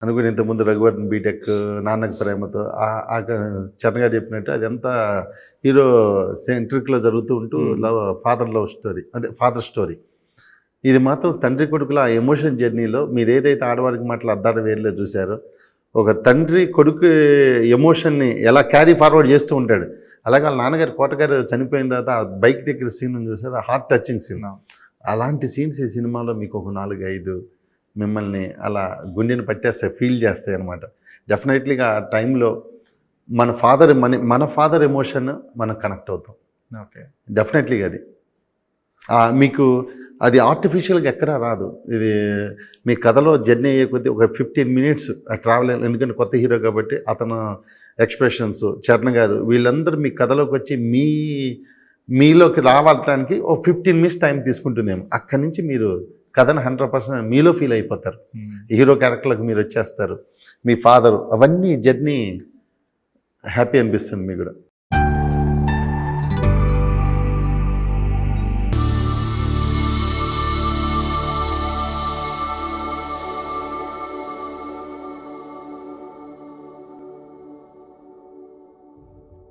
అనుకుని ఇంతకుముందు రఘువర్ధన్ బీటెక్, నాన్నకి ప్రేమతో చరణ్ గారు చెప్పినట్టు అది ఎంత హీరో సెంట్రిక్లో జరుగుతూ ఉంటూ లవ్ స్టోరీ, అంటే ఫాదర్ స్టోరీ. ఇది మాత్రం తండ్రి కొడుకుల ఆ ఎమోషన్ జర్నీలో మీరు ఏదైతే ఆడవారికి మాటలు అద్దారు వేరులో చూశారో, ఒక తండ్రి కొడుకు ఎమోషన్ని ఎలా క్యారీ ఫార్వర్డ్ చేస్తూ ఉంటాడు. అలాగే వాళ్ళ నాన్నగారు కోటగారు చనిపోయిన తర్వాత ఆ బైక్ దగ్గర సీన్ చూసారు, హార్ట్ టచింగ్ సీన్. అలాంటి సీన్స్ ఈ సినిమాలో మీకు ఒక 4-5 మిమ్మల్ని అలా గుండెని పట్టేస్తాయి, ఫీల్ చేస్తాయి అనమాట. డెఫినెట్లీగా ఆ టైంలో మన ఫాదర్ ఎమోషన్ మనం కనెక్ట్ అవుతాం. ఓకే. డెఫినెట్లీగా అది మీకు అది ఆర్టిఫిషియల్గా ఎక్కడా రాదు. ఇది మీ కథలో జర్నీ అయ్యే కొద్దీ ఒక 15 మినిట్స్ ట్రావెల్, ఎందుకంటే కొత్త హీరో కాబట్టి అతను ఎక్స్ప్రెషన్స్, చరణ్ గారు వీళ్ళందరూ మీ కథలోకి వచ్చి మీలోకి రావడానికి ఓ 15 మినిట్స్ టైం తీసుకుంటుందేమో. అక్కడి నుంచి మీరు కథను 100% మీలో ఫీల్ అయిపోతారు. హీరో క్యారెక్టర్లకు మీరు వచ్చేస్తారు, మీ ఫాదరు, అవన్నీ జర్నీ హ్యాపీ అనిపిస్తుంది మీకు కూడా.